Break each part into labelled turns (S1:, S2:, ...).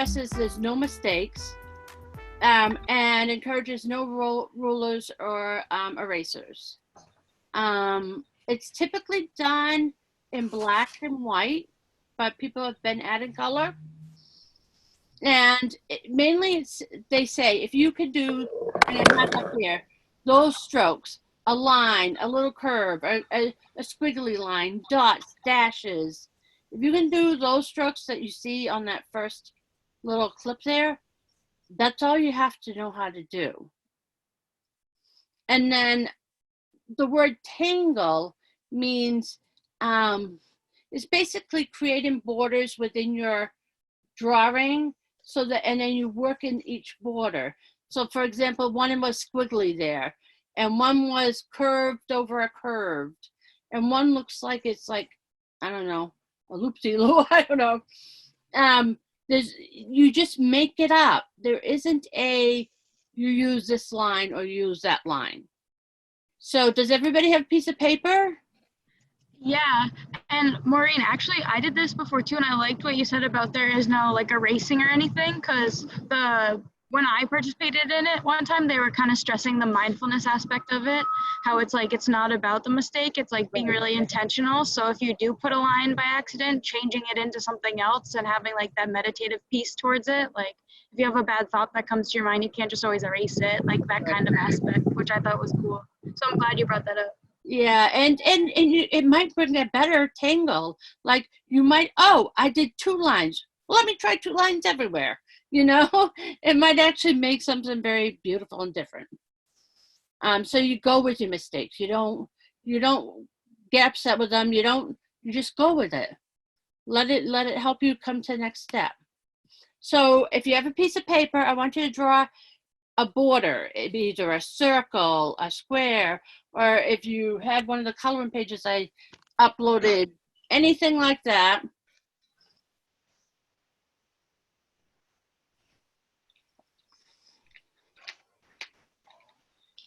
S1: stresses there's no mistakes and encourages no rulers or erasers. It's typically done in black and white, but people have been adding color. And mainly they say if you could do, and I have up here, those strokes, a line, a little curve, a squiggly line, dots, dashes. If you can do those strokes that you see on that first little clip there, that's all you have to know how to do. And then the word tangle means it's basically creating borders within your drawing, so that, and then you work in each border. So for example, one was squiggly there, and one was curved over a curved, and one looks like it's like, I don't know, a loop-de-loo, I don't know. You just make it up. There isn't a, you use this line or use that line. So does everybody have a piece of paper?
S2: Yeah, and Maureen, actually, I did this before too, and I liked what you said about there is no like erasing or anything, because when I participated in it one time, they were kind of stressing the mindfulness aspect of it, how it's like it's not about the mistake, it's like being really intentional. So if you do put a line by accident, changing it into something else and having like that meditative piece towards it, like if you have a bad thought that comes to your mind, you can't just always erase it, like that kind of aspect, which I thought was cool. So I'm glad you brought that up.
S1: Yeah, and it might bring a better tangle. Like you might, oh, I did 2 lines. Well, let me try 2 lines everywhere. You know, it might actually make something very beautiful and different. So you go with your mistakes. You don't get upset with them. You just go with it. Let it help you come to the next step. So if you have a piece of paper, I want you to draw a border. It'd be either a circle, a square, or if you had one of the coloring pages I uploaded, anything like that.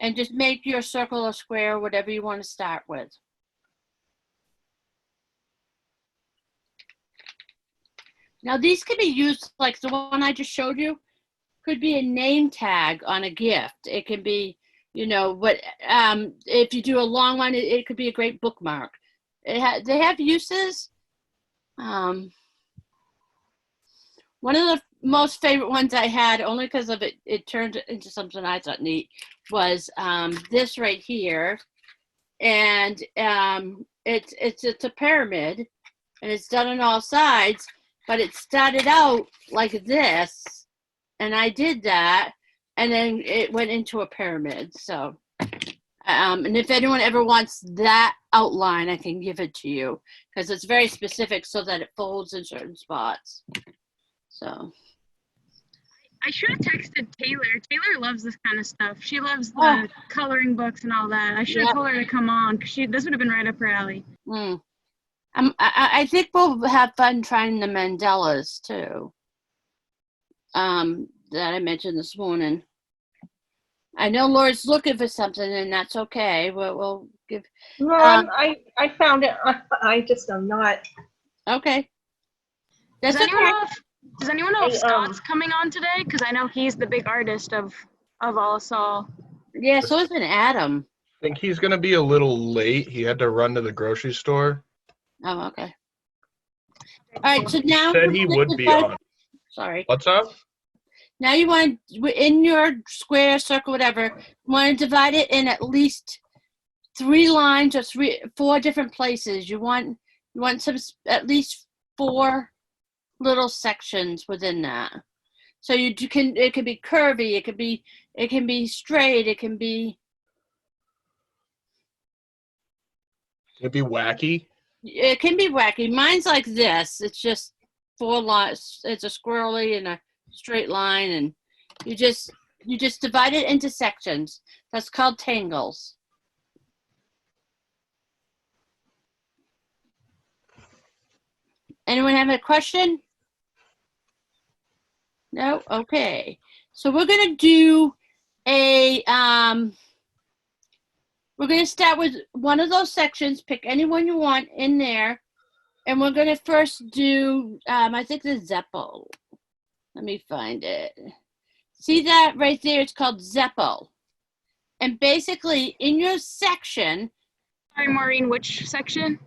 S1: And just make your circle or square, whatever you want to start with. Now these can be used, like the one I just showed you, could be a name tag on a gift. It can be, you know, what if you do a long one, it could be a great bookmark. They have uses. One of the most favorite ones I had, only because of it turned into something I thought neat, was this right here, and it's a pyramid, and it's done on all sides, but it started out like this, and I did that, and then it went into a pyramid. So, and if anyone ever wants that outline, I can give it to you, because it's very specific so that it folds in certain spots. So.
S2: I should have texted Taylor. Taylor loves this kind of stuff. She loves the coloring books and all that. I should have told her to come on, because this would have been right up her alley.
S1: I think we'll have fun trying the mandalas too. That I mentioned this morning. I know Laura's looking for something, and that's okay. We'll give.
S3: No, I found it. I just am not.
S1: Okay.
S2: Does anyone know if Scott's coming on today? Because I know he's the big artist of all us all.
S1: Yeah, so isn't Adam.
S4: I think he's going to be a little late. He had to run to the grocery store.
S1: Oh, okay. All right, so now.
S4: He said he would be on.
S1: Sorry.
S4: What's up?
S1: Now you want, in your square, circle, whatever, you want to divide it in at least 3 lines or 4 different places. You want some, at least 4 little sections within that. So it can be curvy, it can be straight, it can be
S4: wacky.
S1: It can be wacky. Mine's like this. It's just 4 lines. It's a squirrely and a straight line, and you just divide it into sections. That's called tangles. Anyone have a question? No? Okay. So we're going to do we're going to start with one of those sections. Pick any one you want in there. And we're going to first do, I think the Zeppel. Let me find it. See that right there? It's called Zeppo. And basically, in your section,
S2: Sorry, Maureen, which section?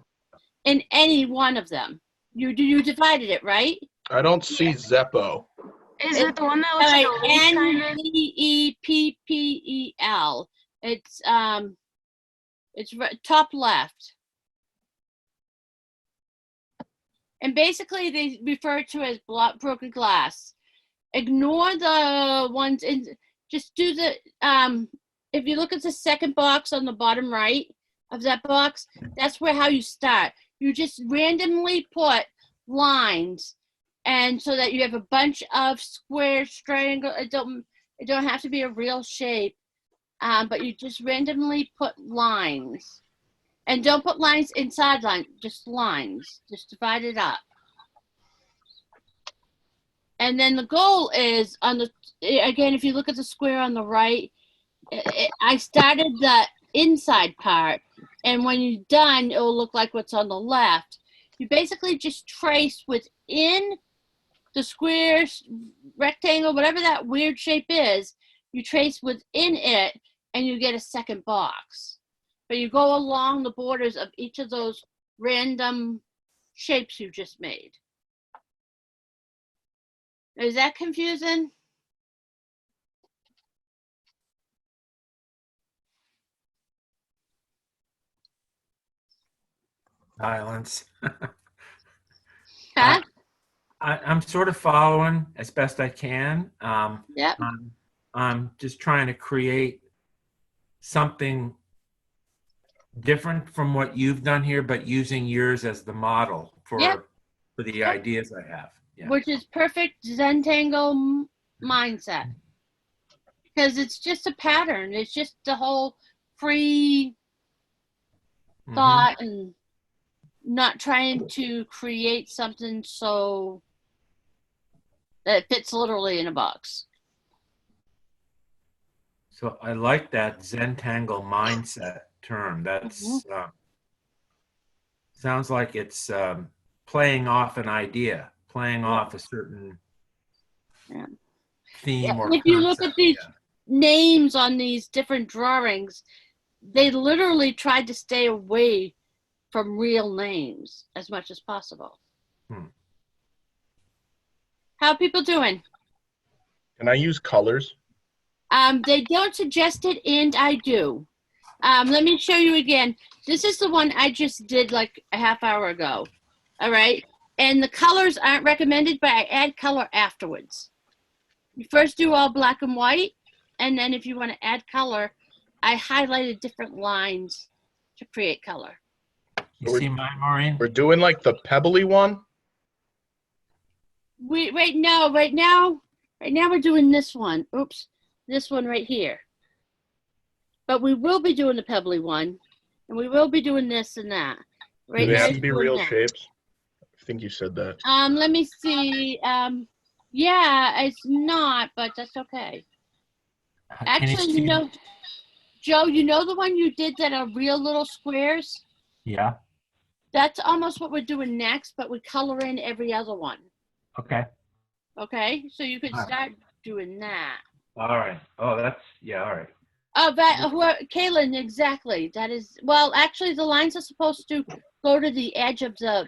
S1: in any one of them, you divided it, right?
S4: I don't see Zeppo.
S2: Is it the one that looks like a leaf kind of?
S1: Neppel. It's top left. And basically, they refer to as broken glass. Ignore the ones in. Just do the. If you look at the second box on the bottom right of that box, that's how you start. You just randomly put lines, and so that you have a bunch of squares, triangle. It don't have to be a real shape, but you just randomly put lines. And don't put lines inside lines, just lines. Just divide it up. And then the goal is again, if you look at the square on the right, I started the inside part. And when you're done, it will look like what's on the left. You basically just trace within the square, rectangle, whatever that weird shape is, you trace within it and you get a second box. But you go along the borders of each of those random shapes you just made. Is that confusing?
S5: Silence.
S1: Huh?
S5: I'm sort of following as best I can.
S1: Yep.
S5: I'm just trying to create something different from what you've done here, but using yours as the model for the
S1: Yep.
S5: ideas I have. Yeah.
S1: Which is perfect Zentangle mindset. Because it's just a pattern. It's just the whole free thought and not trying to create something so that fits literally in a box.
S5: So I like that Zentangle mindset term. That's sounds like it's playing off an idea, playing off a certain theme or
S1: if you look at these names on these different drawings, they literally tried to stay away from real names as much as possible. How are people doing?
S4: Can I use colors?
S1: They don't suggest it, and I do. Let me show you again. This is the one I just did like a half hour ago. All right. And the colors aren't recommended, but I add color afterwards. You first do all black and white, and then if you want to add color, I highlighted different lines to create color.
S5: You see mine, Maureen?
S4: We're doing like the pebbly one.
S1: Right now we're doing this one. Oops, this one right here. But we will be doing the pebbly one, and we will be doing this and that.
S4: Do they have to be real shapes? I think you said that.
S1: Let me see. Yeah, it's not, but that's okay. Actually, you know, Joe, you know the one you did that are real little squares?
S5: Yeah.
S1: That's almost what we're doing next, but we color in every other one.
S5: Okay.
S1: Okay, so you could start doing that.
S5: All right. Oh, that's, yeah, all right.
S1: Oh, Kaylin, exactly. That is, well, actually, the lines are supposed to go to the edge of the,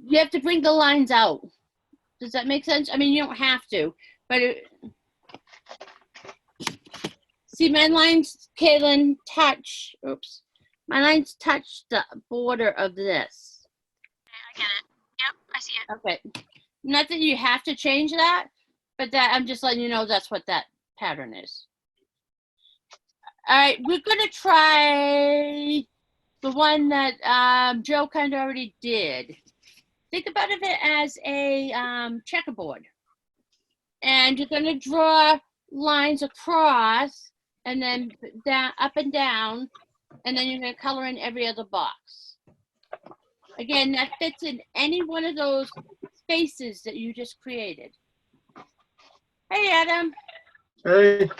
S1: you have to bring the lines out. Does that make sense? I mean, you don't have to, but see, my lines, Kaylin, touch, oops, my lines touch the border of this.
S2: I get it. Yep, I see it.
S1: Okay. Not that you have to change that, but that I'm just letting you know that's what that pattern is. All right, we're gonna try the one that Joe kind of already did. Think about it as a checkerboard. And you're gonna draw lines across and then down, up and down, and then you're gonna color in every other box. Again, that fits in any one of those spaces that you just created. Hey, Adam.
S4: Hey.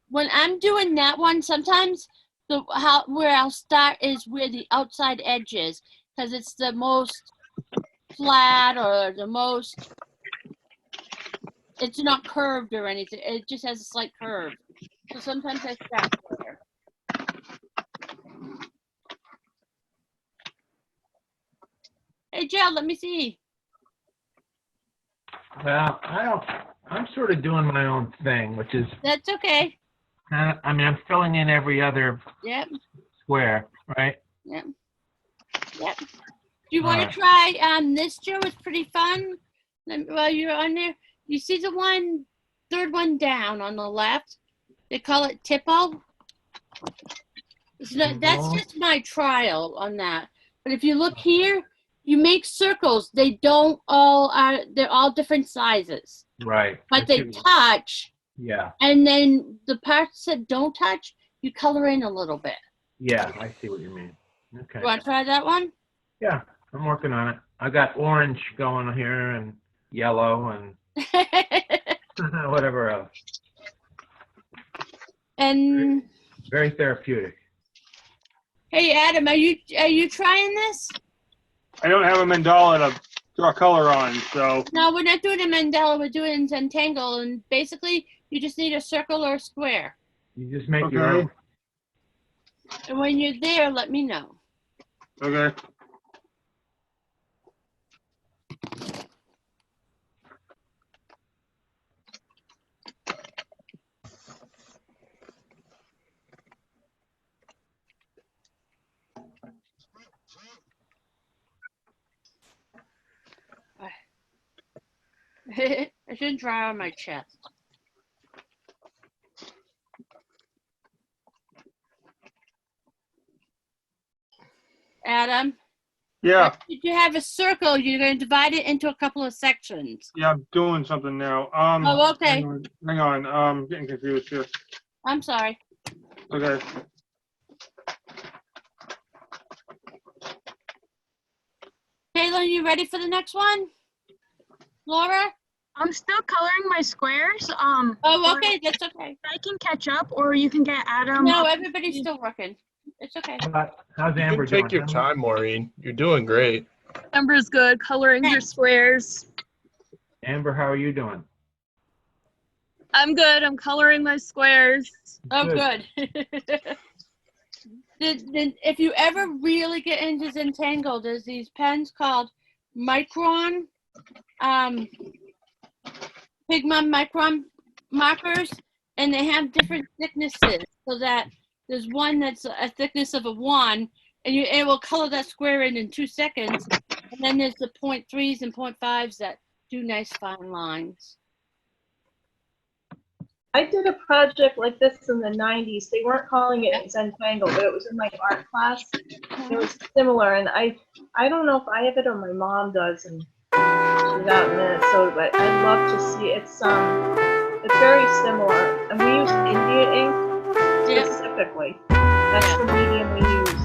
S1: When I'm doing that one, sometimes where I'll start is where the outside edge is, because it's the most flat or the most. It's not curved or anything. It just has a slight curve. So sometimes I start there. Hey, Jill, let me see.
S5: Well, I'm sort of doing my own thing, which is,
S1: That's okay.
S5: I mean, I'm filling in every other
S1: Yep.
S5: square, right?
S1: Yep. Yep. Do you want to
S5: Alright.
S1: try this, Joe? It's pretty fun. While you're on there, you see the third one down on the left? They call it Tippo. That's just my trial on that. But if you look here, you make circles. They don't all are. They're all different sizes.
S5: Right.
S1: But they touch.
S5: Yeah.
S1: And then the parts that don't touch, you color in a little bit.
S5: Yeah, I see what you mean. Okay.
S1: You want to try that one?
S5: Yeah, I'm working on it. I got orange going here and yellow and whatever else.
S1: And
S5: very therapeutic.
S1: hey, Adam, are you trying this?
S6: I don't have a mandala to draw color on, so.
S1: No, we're not doing a mandala. We're doing Zentangle, and basically, you just need a circle or a square.
S5: You just make your own.
S1: And when you're there, let me know.
S6: Okay.
S1: I shouldn't draw on my chest. Adam?
S6: Yeah.
S1: If you have a circle, you're going to divide it into a couple of sections.
S6: Yeah, I'm doing something now.
S1: Oh, okay.
S6: Hang on. I'm getting confused here.
S1: I'm sorry.
S6: Okay.
S1: Caitlin, you ready for the next one? Laura?
S2: I'm still coloring my squares.
S1: Oh, okay. That's okay.
S2: I can catch up, or you can get Adam.
S1: No, everybody's still working. It's okay.
S5: How's
S4: You
S5: Amber
S4: can
S5: doing?
S4: take your time, Maureen. You're doing great.
S7: Amber's good, coloring your squares.
S5: Amber, how are you doing?
S7: I'm good, I'm coloring my squares.
S1: Oh, good. If you ever really get into Zentangle, there's these pens called Micron, Pigma Micron markers, and they have different thicknesses, so that there's one that's a thickness of a 1, and it will color that square in 2 seconds. And then there's the 0.3s and 0.5s that do nice fine lines.
S3: I did a project like this in the 90s. They weren't calling it Zentangle, but it was in my art class. It was similar, and I don't know if I have it or my mom does, and she's out in a minute. So, but I'd love to see it's very similar, and we use India ink specifically. That's the medium we use.